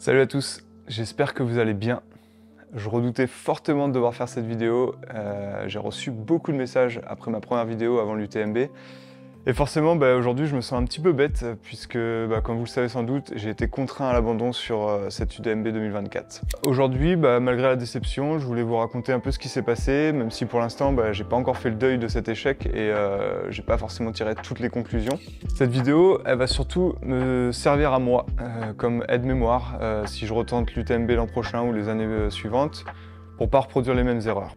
Salut à tous, j'espère que vous allez bien. Je redoutais fortement de devoir faire cette vidéo. J'ai reçu beaucoup de messages après ma première vidéo avant l'UTMB. Et forcément, aujourd'hui, je me sens un petit peu bête puisque, comme vous le savez sans doute, j'ai été contraint à l'abandon sur cette UTMB 2024. Aujourd'hui, malgré la déception, je voulais vous raconter un peu ce qui s'est passé, même si pour l'instant, j'ai pas encore fait le deuil de cet échec et j'ai pas forcément tiré toutes les conclusions. Cette vidéo, elle va surtout me servir à moi comme aide-mémoire si je retente l'UTMB l'an prochain ou les années suivantes pour pas reproduire les mêmes erreurs.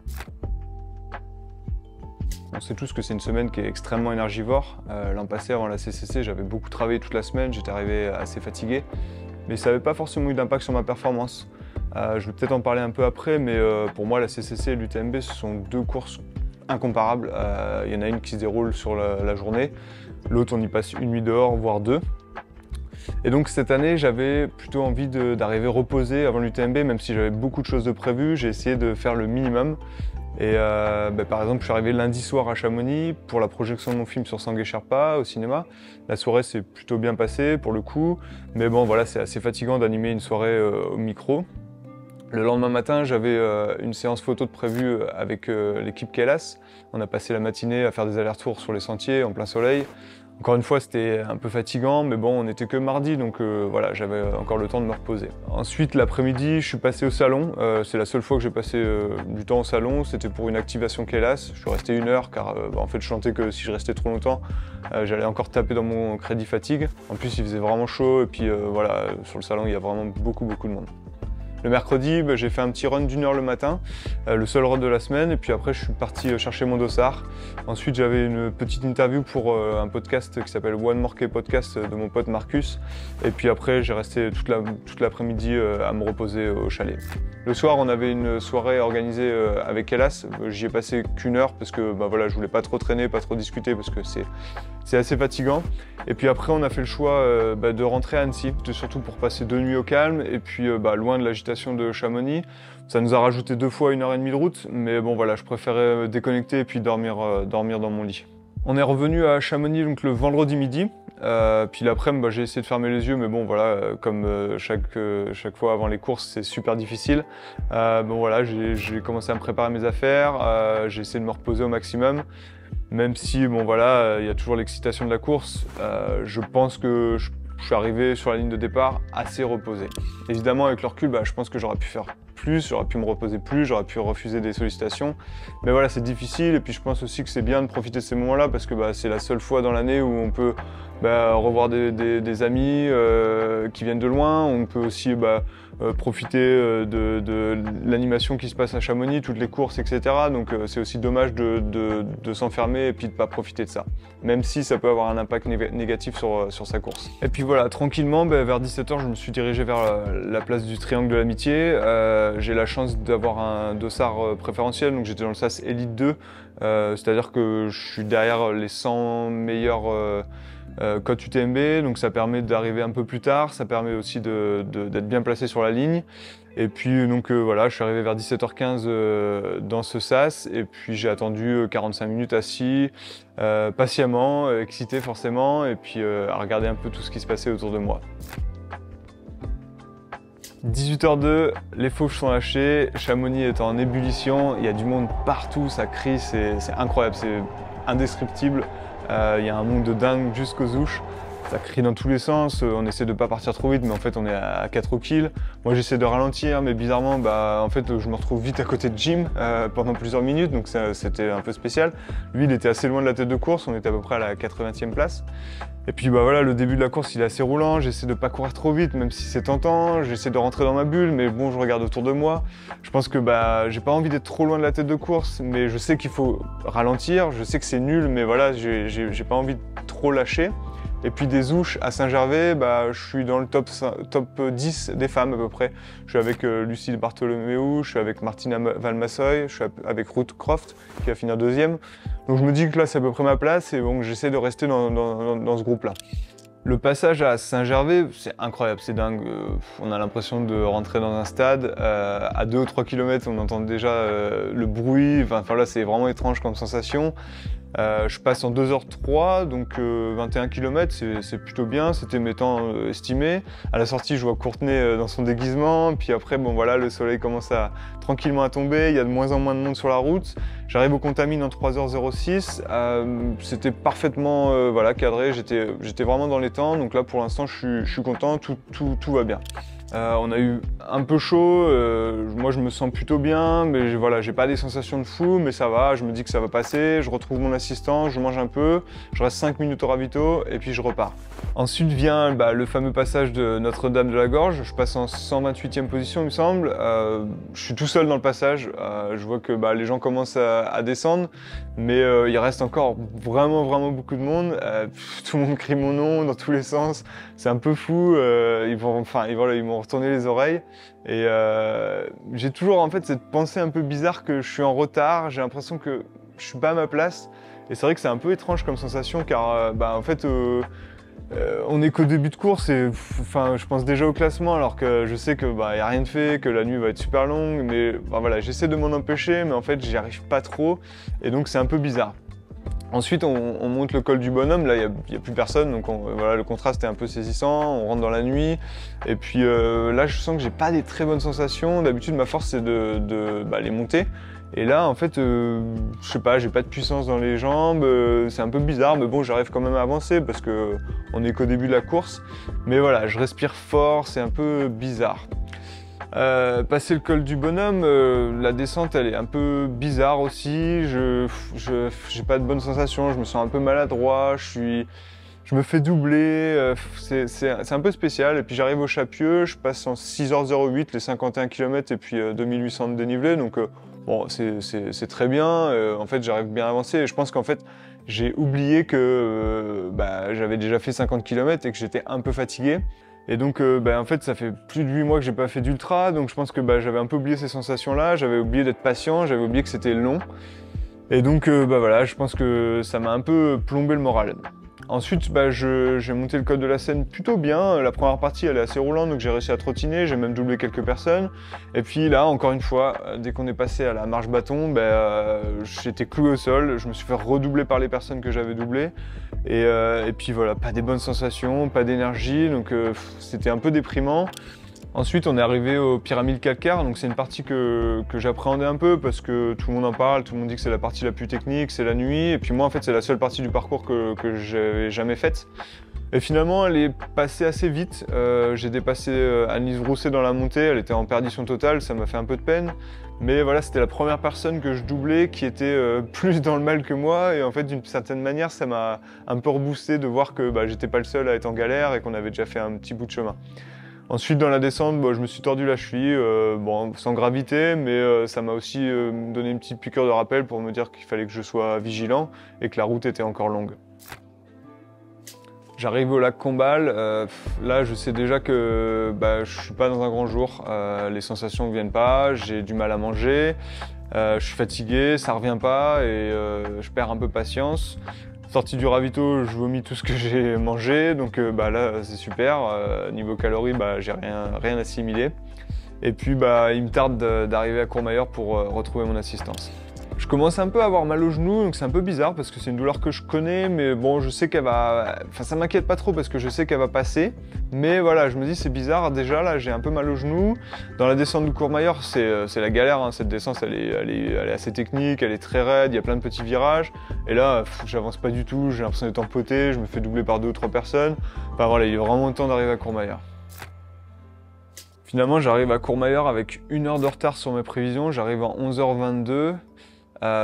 On sait tous que c'est une semaine qui est extrêmement énergivore. L'an passé, avant la CCC, j'avais beaucoup travaillé toute la semaine, j'étais arrivé assez fatigué, mais ça n'avait pas forcément eu d'impact sur ma performance. Je vais peut-être en parler un peu après, mais pour moi, la CCC et l'UTMB, ce sont deux courses incomparables. Il y en a une qui se déroule sur la journée, l'autre, on y passe une nuit dehors, voire deux. Et donc cette année, j'avais plutôt envie d'arriver reposé avant l'UTMB, même si j'avais beaucoup de choses de prévues, j'ai essayé de faire le minimum. Et par exemple, je suis arrivé lundi soir à Chamonix pour la projection de mon film sur Sangue et Sherpa au cinéma. La soirée s'est plutôt bien passée pour le coup, mais bon voilà, c'est assez fatigant d'animer une soirée au micro. Le lendemain matin, j'avais une séance photo de prévue avec l'équipe Kelas. On a passé la matinée à faire des allers-retours sur les sentiers en plein soleil. Encore une fois, c'était un peu fatigant, mais bon, on n'était que mardi, donc voilà, j'avais encore le temps de me reposer. Ensuite, l'après-midi, je suis passé au salon. C'est la seule fois que j'ai passé du temps au salon. C'était pour une activation Kelas. Je suis resté 1 heure, car en fait, je sentais que si je restais trop longtemps, j'allais encore taper dans mon crédit fatigue. En plus, il faisait vraiment chaud, et puis voilà, sur le salon, il y a vraiment beaucoup de monde. Le mercredi, j'ai fait un petit run d'1 heure le matin, le seul run de la semaine, et puis après je suis parti chercher mon dossard. Ensuite j'avais une petite interview pour un podcast qui s'appelle One More K Podcast de mon pote Marcus. Et puis après j'ai resté toute l'après-midi à me reposer au chalet. Le soir on avait une soirée organisée avec Kelas, j'y ai passé qu'1 heure parce que voilà, je voulais pas trop traîner, pas trop discuter parce que c'est assez fatigant. Et puis après on a fait le choix de rentrer à Annecy, surtout pour passer 2 nuits au calme et puis loin de l'agitation de Chamonix. Ça nous a rajouté 2 fois 1h30 de route, mais bon voilà, je préférais déconnecter et puis dormir dans mon lit. On est revenu à Chamonix donc le vendredi midi. Puis l'après-midi, j'ai essayé de fermer les yeux, mais bon voilà, comme chaque fois avant les courses, c'est super difficile. Bon voilà, j'ai commencé à me préparer mes affaires, j'ai essayé de me reposer au maximum. Même si bon voilà, il y a toujours l'excitation de la course, je pense que je suis arrivé sur la ligne de départ assez reposé. Évidemment, avec le recul, je pense que j'aurais pu faire plus, j'aurais pu me reposer plus, j'aurais pu refuser des sollicitations. Mais voilà, c'est difficile et puis je pense aussi que c'est bien de profiter de ces moments-là parce que c'est la seule fois dans l'année où on peut revoir des amis qui viennent de loin. On peut aussi profiter de l'animation qui se passe à Chamonix, toutes les courses, etc. Donc c'est aussi dommage de s'enfermer et puis de ne pas profiter de ça. Même si ça peut avoir un impact négatif sur sa course. Et puis voilà, tranquillement, vers 17 h, je me suis dirigé vers la place du Triangle de l'Amitié. J'ai la chance d'avoir un dossard préférentiel, donc j'étais dans le SAS Elite 2. C'est-à-dire que je suis derrière les 100 meilleurs cotes UTMB, donc ça permet d'arriver un peu plus tard, ça permet aussi d'être bien placé sur la ligne. Et puis donc voilà, je suis arrivé vers 17 h 15 dans ce SAS et puis j'ai attendu 45 minutes assis, patiemment, excité forcément, et puis à regarder un peu tout ce qui se passait autour de moi. 18 h 02, les fauches sont lâchées, Chamonix est en ébullition, il y a du monde partout, ça crie, c'est incroyable, c'est indescriptible. Il y a un monde de dingue jusqu'aux ouches. Ça crie dans tous les sens, on essaie de pas partir trop vite, mais en fait on est à 4 au kill. Moi j'essaie de ralentir, mais bizarrement, en fait je me retrouve vite à côté de Jim pendant plusieurs minutes, donc c'était un peu spécial. Lui il était assez loin de la tête de course, on était à peu près à la 80e place. Et puis voilà, le début de la course il est assez roulant, j'essaie de pas courir trop vite, même si c'est tentant, j'essaie de rentrer dans ma bulle, mais bon, je regarde autour de moi. Je pense que j'ai pas envie d'être trop loin de la tête de course, mais je sais qu'il faut ralentir, je sais que c'est nul, mais voilà, j'ai pas envie de trop lâcher. Et puis des ouches à Saint-Gervais, je suis dans le top 10 des femmes à peu près. Je suis avec Lucille Bartholoméou, je suis avec Martina Valmassoy, je suis avec Ruth Croft qui va finir 2e. Donc je me dis que là c'est à peu près ma place et donc j'essaie de rester dans ce groupe-là. Le passage à Saint-Gervais, c'est incroyable, c'est dingue. On a l'impression de rentrer dans un stade. À 2 ou 3 km, on entend déjà le bruit. Enfin là, c'est vraiment étrange comme sensation. Je passe en 2h03, donc 21 km, c'est plutôt bien, c'était mes temps estimés. À la sortie, je vois Courtenay dans son déguisement, puis après, bon voilà, le soleil commence tranquillement à tomber, il y a de moins en moins de monde sur la route. J'arrive au Contamine en 3h06, c'était parfaitement voilà, cadré, j'étais vraiment dans les temps, donc là pour l'instant je suis content, tout va bien. On a eu un peu chaud, moi je me sens plutôt bien, mais voilà, j'ai pas des sensations de fou, mais ça va, je me dis que ça va passer, je retrouve mon assistant, je mange un peu, je reste 5 minutes au ravito et puis je repars. Ensuite vient le fameux passage de Notre-Dame de la Gorge, je passe en 128e position il me semble, je suis tout seul dans le passage, je vois que les gens commencent à descendre, mais il reste encore vraiment beaucoup de monde, tout le monde crie mon nom dans tous les sens, c'est un peu fou, ils m'ont retourné les oreilles et j'ai toujours en fait cette pensée un peu bizarre que je suis en retard, j'ai l'impression que je suis pas à ma place et c'est vrai que c'est un peu étrange comme sensation car en fait on est qu'au début de course et je pense déjà au classement alors que je sais que y a rien de fait, que la nuit va être super longue, mais voilà, j'essaie de m'en empêcher mais en fait j'y arrive pas trop et donc c'est un peu bizarre. Ensuite, on monte le col du Bonhomme, là il n'y a plus personne, donc voilà, le contraste est un peu saisissant, on rentre dans la nuit. Et puis là, je sens que j'ai pas des très bonnes sensations. D'habitude, ma force c'est de les monter. Et là, en fait, je sais pas, j'ai pas de puissance dans les jambes, c'est un peu bizarre, mais bon, j'arrive quand même à avancer parce qu'on est qu'au début de la course. Mais voilà, je respire fort, c'est un peu bizarre. Passer le col du Bonhomme, la descente elle est un peu bizarre aussi, j'ai pas de bonnes sensations, je me sens un peu maladroit, je me fais doubler, c'est un peu spécial. Et puis j'arrive au Chapieux, je passe en 6h08 les 51 km et puis 2800 de dénivelé, donc bon c'est très bien, en fait j'arrive bien à avancer et je pense qu'en fait j'ai oublié que j'avais déjà fait 50 km et que j'étais un peu fatigué. Et donc en fait ça fait plus de 8 mois que j'ai pas fait d'ultra, donc je pense que j'avais un peu oublié ces sensations-là, j'avais oublié d'être patient, j'avais oublié que c'était long. Et donc voilà, je pense que ça m'a un peu plombé le moral. Ensuite, j'ai monté le col de la Seine plutôt bien. La première partie, elle est assez roulante, donc j'ai réussi à trottiner, j'ai même doublé quelques personnes. Et puis là, encore une fois, dès qu'on est passé à la marche bâton, j'étais cloué au sol. Je me suis fait redoubler par les personnes que j'avais doublées. Et puis voilà, pas des bonnes sensations, pas d'énergie, donc c'était un peu déprimant. Ensuite, on est arrivé aux Pyramides calcaires, donc c'est une partie que j'appréhendais un peu parce que tout le monde en parle, tout le monde dit que c'est la partie la plus technique, c'est la nuit, et puis moi en fait c'est la seule partie du parcours que j'avais jamais faite. Et finalement elle est passée assez vite, j'ai dépassé Anne-Lise Brousset dans la montée, elle était en perdition totale, ça m'a fait un peu de peine. Mais voilà, c'était la première personne que je doublais qui était plus dans le mal que moi, et en fait d'une certaine manière ça m'a un peu reboosté de voir que j'étais pas le seul à être en galère et qu'on avait déjà fait un petit bout de chemin. Ensuite, dans la descente, je me suis tordu la cheville, sans gravité, mais ça m'a aussi donné une petite piqûre de rappel pour me dire qu'il fallait que je sois vigilant et que la route était encore longue. J'arrive au lac Combal, là je sais déjà que je suis pas dans un grand jour, les sensations ne viennent pas, j'ai du mal à manger, je suis fatigué, ça revient pas et je perds un peu patience. Sortie du ravito, je vomis tout ce que j'ai mangé, donc là c'est super. Niveau calories, j'ai rien assimilé. Et puis il me tarde d'arriver à Courmayeur pour retrouver mon assistance. Je commence un peu à avoir mal au genou, donc c'est un peu bizarre parce que c'est une douleur que je connais, mais bon, je sais qu'elle va... Enfin, ça m'inquiète pas trop parce que je sais qu'elle va passer. Mais voilà, je me dis c'est bizarre, déjà là j'ai un peu mal au genou. Dans la descente de Courmayeur, c'est la galère, hein. Cette descente elle est assez technique, elle est très raide, il y a plein de petits virages. Et là, j'avance pas du tout, j'ai l'impression d'être empoté, je me fais doubler par 2 ou 3 personnes. Enfin voilà, il est vraiment temps d'arriver à Courmayeur. Finalement, j'arrive à Courmayeur avec 1 heure de retard sur mes prévisions, j'arrive en 11h22.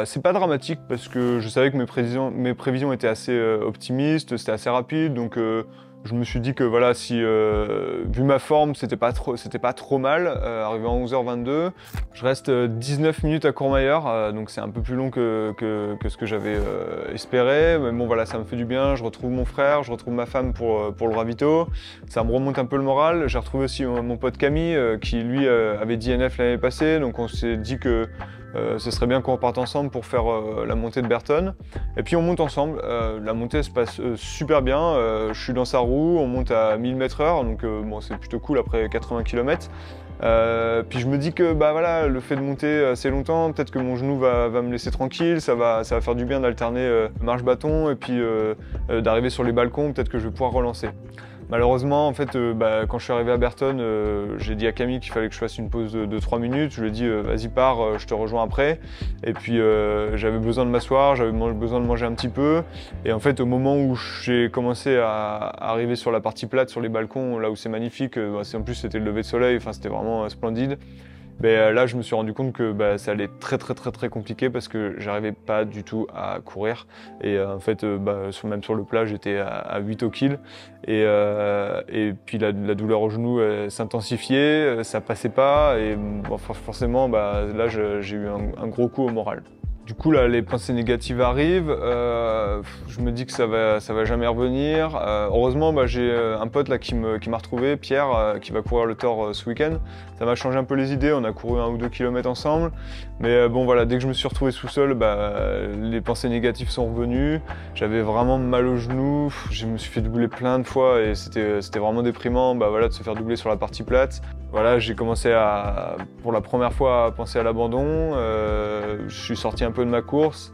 C'est pas dramatique parce que je savais que mes prévisions étaient assez optimistes, c'était assez rapide, donc je me suis dit que voilà, si vu ma forme, c'était pas trop mal. Arrivé en 11h22, je reste 19 minutes à Courmayeur, donc c'est un peu plus long que ce que j'avais espéré. Mais bon voilà, ça me fait du bien. Je retrouve mon frère, je retrouve ma femme pour le ravito. Ça me remonte un peu le moral. J'ai retrouvé aussi mon pote Camille qui lui avait dit DNF l'année passée, donc on s'est dit que ce serait bien qu'on reparte ensemble pour faire la montée de Berton. Et puis on monte ensemble, la montée se passe super bien, je suis dans sa roue, on monte à 1000 m/h, donc bon, c'est plutôt cool après 80 km. Puis je me dis que bah, voilà, le fait de monter assez longtemps, peut-être que mon genou va me laisser tranquille, ça va faire du bien d'alterner marche-bâton et puis d'arriver sur les balcons, peut-être que je vais pouvoir relancer. Malheureusement, en fait, quand je suis arrivé à Berton, j'ai dit à Camille qu'il fallait que je fasse une pause de 3 minutes. Je lui ai dit vas-y pars, je te rejoins après. Et puis j'avais besoin de m'asseoir, j'avais besoin de manger un petit peu. Et en fait, au moment où j'ai commencé à arriver sur la partie plate, sur les balcons, là où c'est magnifique, en plus c'était le lever de soleil, enfin c'était vraiment splendide. Là, je me suis rendu compte que ça allait être très compliqué parce que j'arrivais pas du tout à courir. Et en fait, même sur le plat, j'étais à 8 au kill. Et puis la douleur au genou s'intensifiait, ça passait pas. Et forcément, là, j'ai eu un gros coup au moral. Du coup, là, les pensées négatives arrivent. Je me dis que ça va jamais revenir. Heureusement, j'ai un pote là qui m'a retrouvé, Pierre, qui va courir le Thor ce week-end. Ça m'a changé un peu les idées. On a couru 1 ou 2 kilomètres ensemble. Mais bon, voilà, dès que je me suis retrouvé sous sol, les pensées négatives sont revenues. J'avais vraiment mal au genou. Je me suis fait doubler plein de fois et c'était vraiment déprimant, de se faire doubler sur la partie plate. Voilà, j'ai commencé pour la première fois à penser à l'abandon. Je suis sorti un peu de ma course.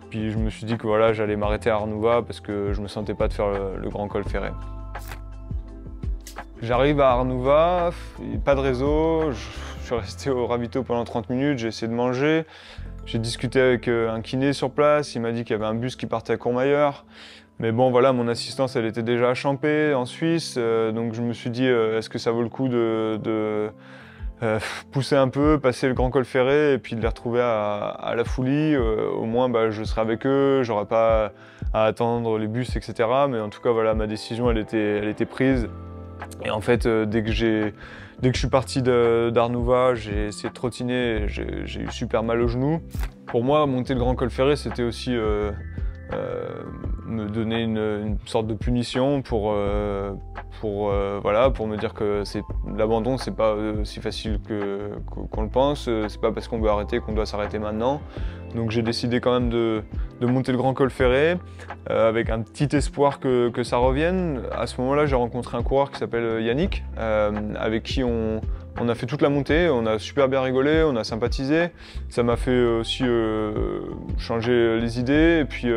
Puis je me suis dit que voilà, j'allais m'arrêter à Arnouva parce que je me sentais pas de faire le grand col ferré. J'arrive à Arnouva, pas de réseau. Je suis resté au ravito pendant 30 minutes, j'ai essayé de manger. J'ai discuté avec un kiné sur place, il m'a dit qu'il y avait un bus qui partait à Courmayeur. Mais bon, voilà, mon assistance, elle était déjà à Champé, en Suisse. Donc je me suis dit, est-ce que ça vaut le coup de pousser un peu, passer le grand col ferré et puis de les retrouver à la Foulie. Au moins, je serai avec eux, j'aurai pas à attendre les bus, etc. Mais en tout cas, voilà, ma décision, elle était prise. Et en fait, dès que je suis parti d'Arnouva, j'ai essayé de trottiner, j'ai eu super mal au genou. Pour moi, monter le grand col ferré, c'était aussi me donner une sorte de punition pour me dire que l'abandon, c'est pas si facile qu'on le pense. C'est pas parce qu'on veut arrêter qu'on doit s'arrêter maintenant. Donc j'ai décidé quand même de monter le grand col ferré avec un petit espoir que ça revienne. À ce moment-là, j'ai rencontré un coureur qui s'appelle Yannick, avec qui on a fait toute la montée, on a super bien rigolé, on a sympathisé. Ça m'a fait aussi changer les idées et puis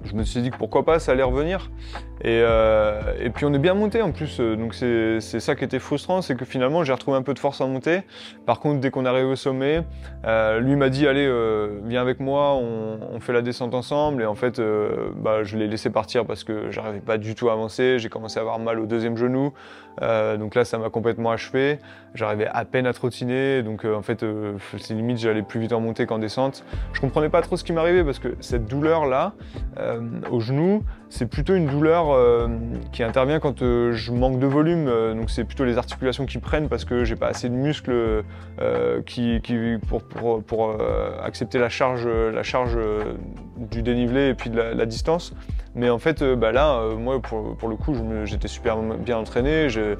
je me suis dit que pourquoi pas, ça allait revenir. Et puis on est bien monté en plus, donc c'est ça qui était frustrant, c'est que finalement j'ai retrouvé un peu de force en montée. Par contre, dès qu'on est arrivé au sommet, lui m'a dit allez, viens avec moi, on fait la descente ensemble. Et en fait, je l'ai laissé partir parce que j'arrivais pas du tout à avancer. J'ai commencé à avoir mal au deuxième genou, donc là ça m'a complètement achevé. J'arrivais à peine à trottiner, donc en fait c'est limite j'allais plus vite en montée qu'en descente. Je comprenais pas trop ce qui m'arrivait parce que cette douleur là au genou, c'est plutôt une douleur qui intervient quand je manque de volume, donc c'est plutôt les articulations qui prennent parce que j'ai pas assez de muscles pour accepter la charge du dénivelé et puis de la distance. Mais en fait, là, moi, pour le coup, j'étais super bien entraîné, j'ai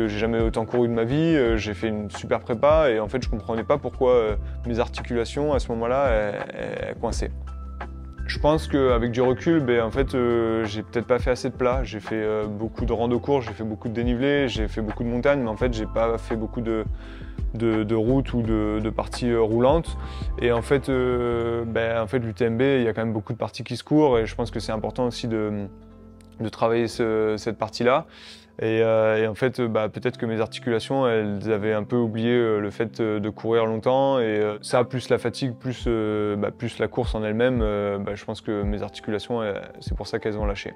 jamais autant couru de ma vie, j'ai fait une super prépa et en fait, je comprenais pas pourquoi mes articulations, à ce moment-là, elles coinçaient. Je pense qu'avec du recul, en fait, j'ai peut-être pas fait assez de plats. J'ai fait beaucoup de rando courts, j'ai fait beaucoup de dénivelé, j'ai fait beaucoup de montagnes, mais en fait, j'ai pas fait beaucoup de routes ou de parties roulantes. Et en fait, l'UTMB, il y a quand même beaucoup de parties qui se courent et je pense que c'est important aussi de travailler cette partie-là. Et en fait, peut-être que mes articulations, elles avaient un peu oublié le fait de courir longtemps. Et ça, plus la fatigue, plus la course en elle-même, je pense que mes articulations, c'est pour ça qu'elles ont lâché.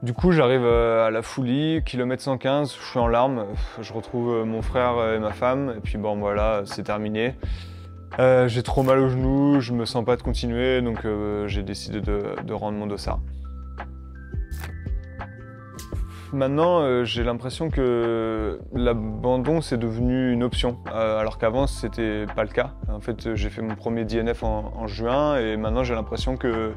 Du coup, j'arrive à la Foulie, kilomètre 115, je suis en larmes. Je retrouve mon frère et ma femme. Et puis bon, voilà, c'est terminé. J'ai trop mal au genou, je me sens pas de continuer, donc j'ai décidé de rendre mon dossard. Maintenant, j'ai l'impression que l'abandon, c'est devenu une option, alors qu'avant, c'était pas le cas. En fait, j'ai fait mon premier DNF en juin et maintenant, j'ai l'impression que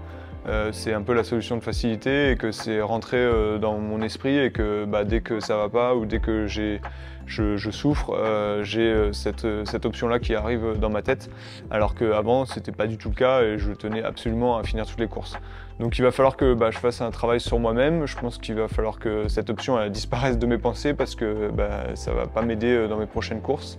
c'est un peu la solution de facilité et que c'est rentré dans mon esprit et que dès que ça va pas ou dès que je souffre, j'ai cette option-là qui arrive dans ma tête, alors qu'avant c'était pas du tout le cas et je tenais absolument à finir toutes les courses. Donc il va falloir que je fasse un travail sur moi-même. Je pense qu'il va falloir que cette option elle disparaisse de mes pensées parce que ça va pas m'aider dans mes prochaines courses.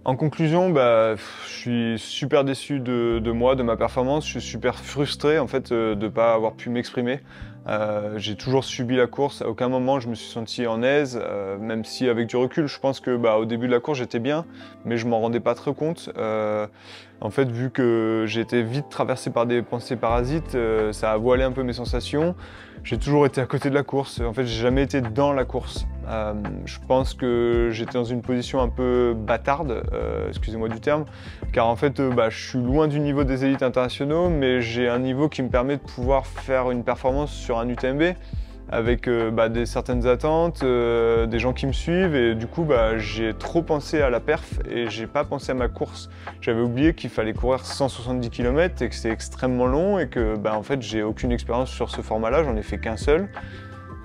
En conclusion, je suis super déçu de moi, de ma performance. Je suis super frustré en fait de ne pas avoir pu m'exprimer. J'ai toujours subi la course. À aucun moment je me suis senti en aise, même si avec du recul, je pense que au début de la course j'étais bien, mais je m'en rendais pas trop compte. En fait, vu que j'ai été vite traversé par des pensées parasites, ça a voilé un peu mes sensations. J'ai toujours été à côté de la course. En fait, j'ai jamais été dans la course. Je pense que j'étais dans une position un peu bâtarde, excusez-moi du terme, car en fait, je suis loin du niveau des élites internationaux, mais j'ai un niveau qui me permet de pouvoir faire une performance sur un UTMB avec certaines attentes, des gens qui me suivent et du coup j'ai trop pensé à la perf et j'ai pas pensé à ma course. J'avais oublié qu'il fallait courir 170 km et que c'est extrêmement long et que en fait j'ai aucune expérience sur ce format-là, j'en ai fait qu'un seul.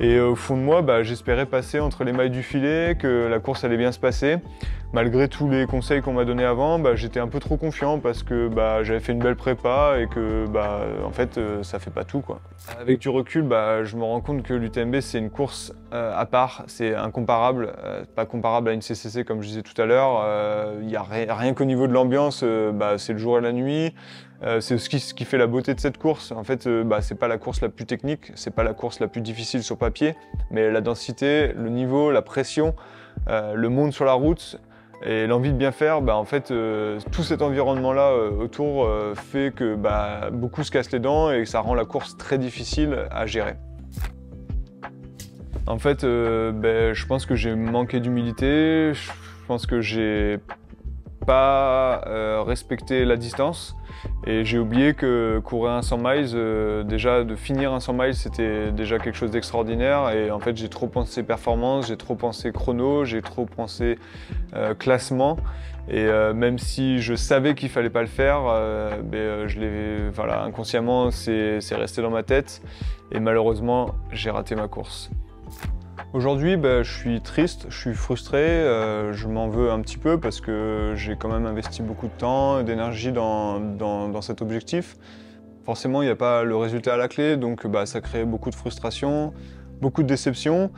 Et au fond de moi, j'espérais passer entre les mailles du filet, que la course allait bien se passer. Malgré tous les conseils qu'on m'a donnés avant, j'étais un peu trop confiant parce que j'avais fait une belle prépa et que en fait ça fait pas tout, quoi. Avec du recul, je me rends compte que l'UTMB c'est une course à part, c'est incomparable, pas comparable à une CCC comme je disais tout à l'heure. Il n'y a rien qu'au niveau de l'ambiance, c'est le jour et la nuit. C'est ce qui fait la beauté de cette course. En fait, c'est pas la course la plus technique, c'est pas la course la plus difficile sur papier, mais la densité, le niveau, la pression, le monde sur la route et l'envie de bien faire, en fait, tout cet environnement-là autour fait que beaucoup se cassent les dents et que ça rend la course très difficile à gérer. En fait, je pense que j'ai manqué d'humilité, je pense que j'ai pas respecté la distance. Et j'ai oublié que courir un 100 miles, déjà de finir un 100 miles, c'était déjà quelque chose d'extraordinaire. Et en fait, j'ai trop pensé performance, j'ai trop pensé chrono, j'ai trop pensé classement. Et même si je savais qu'il fallait pas le faire, inconsciemment, c'est resté dans ma tête. Et malheureusement, j'ai raté ma course. Aujourd'hui, je suis triste, je suis frustré, je m'en veux un petit peu parce que j'ai quand même investi beaucoup de temps et d'énergie dans cet objectif. Forcément, il n'y a pas le résultat à la clé, donc ça crée beaucoup de frustration, beaucoup de déception.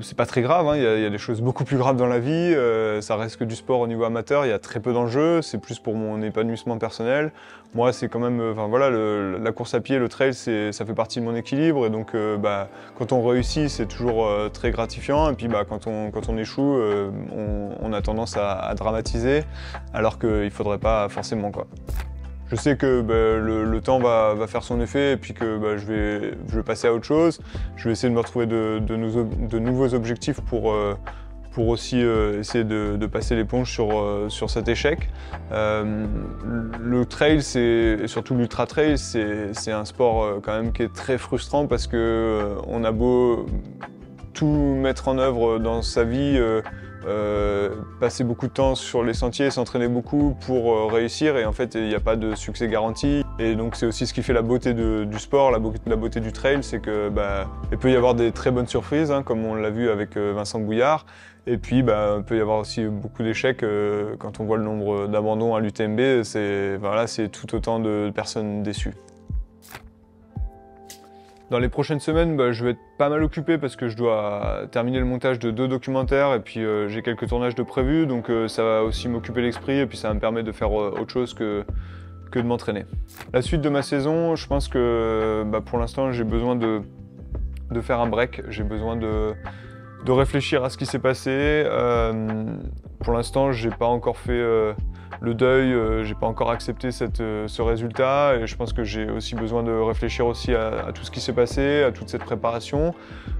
C'est pas très grave, il y a des choses beaucoup plus graves dans la vie, ça reste que du sport au niveau amateur, il y a très peu d'enjeux, c'est plus pour mon épanouissement personnel. Moi, c'est quand même, la course à pied, le trail, ça fait partie de mon équilibre, et donc quand on réussit, c'est toujours très gratifiant, et puis quand on échoue, on a tendance à dramatiser, alors qu'il ne faudrait pas forcément, quoi. Je sais que le temps va faire son effet et puis que je vais passer à autre chose. Je vais essayer de me retrouver de nouveaux objectifs pour aussi essayer de passer l'éponge sur cet échec. Le trail, et surtout l'ultra trail, c'est un sport quand même qui est très frustrant parce que on a beau tout mettre en œuvre dans sa vie, passer beaucoup de temps sur les sentiers, s'entraîner beaucoup pour réussir, et en fait il n'y a pas de succès garanti. Et donc c'est aussi ce qui fait la beauté du sport, la beauté du trail, c'est que il peut y avoir des très bonnes surprises, comme on l'a vu avec Vincent Bouillard, et puis il peut y avoir aussi beaucoup d'échecs quand on voit le nombre d'abandons à l'UTMB, c'est tout autant de personnes déçues. Dans les prochaines semaines, je vais être pas mal occupé parce que je dois terminer le montage de 2 documentaires et puis j'ai quelques tournages de prévus, donc ça va aussi m'occuper l'esprit et puis ça va me permettre de faire autre chose que de m'entraîner. La suite de ma saison, je pense que pour l'instant j'ai besoin de faire un break, j'ai besoin de réfléchir à ce qui s'est passé. Pour l'instant, j'ai pas encore fait le deuil, j'ai pas encore accepté ce résultat, et je pense que j'ai aussi besoin de réfléchir aussi à tout ce qui s'est passé, à toute cette préparation.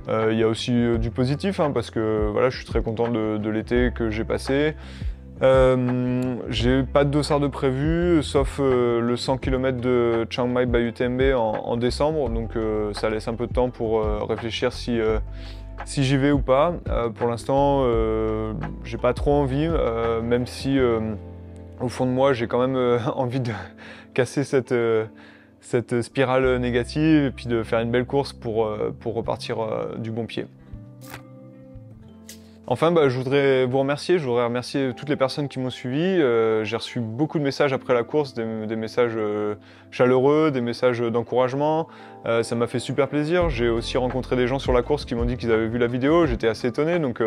Il y a aussi du positif, parce que je suis très content de l'été que j'ai passé. J'ai pas de dossard de prévu, sauf le 100 km de Chiang Mai by UTMB en décembre, donc ça laisse un peu de temps pour réfléchir si j'y vais ou pas. Pour l'instant, j'ai pas trop envie, même si au fond de moi, j'ai quand même envie de casser cette spirale négative et puis de faire une belle course pour repartir du bon pied. Enfin, je voudrais vous remercier, je voudrais remercier toutes les personnes qui m'ont suivi. J'ai reçu beaucoup de messages après la course, des messages chaleureux, des messages d'encouragement. Ça m'a fait super plaisir. J'ai aussi rencontré des gens sur la course qui m'ont dit qu'ils avaient vu la vidéo. J'étais assez étonné, donc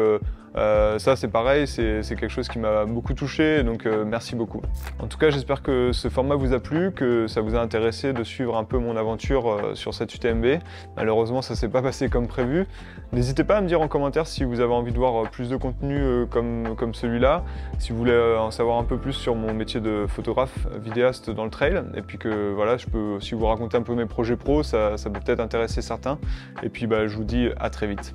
ça c'est pareil, c'est quelque chose qui m'a beaucoup touché, donc merci beaucoup. En tout cas, j'espère que ce format vous a plu, que ça vous a intéressé de suivre un peu mon aventure sur cette UTMB. Malheureusement, ça s'est pas passé comme prévu. N'hésitez pas à me dire en commentaire si vous avez envie de voir plus de contenu comme celui-là, si vous voulez en savoir un peu plus sur mon métier de photographe, vidéaste dans le trail, et puis que voilà, je peux aussi vous raconter un peu mes projets pro, ça peut peut-être intéresser certains. Et puis je vous dis à très vite.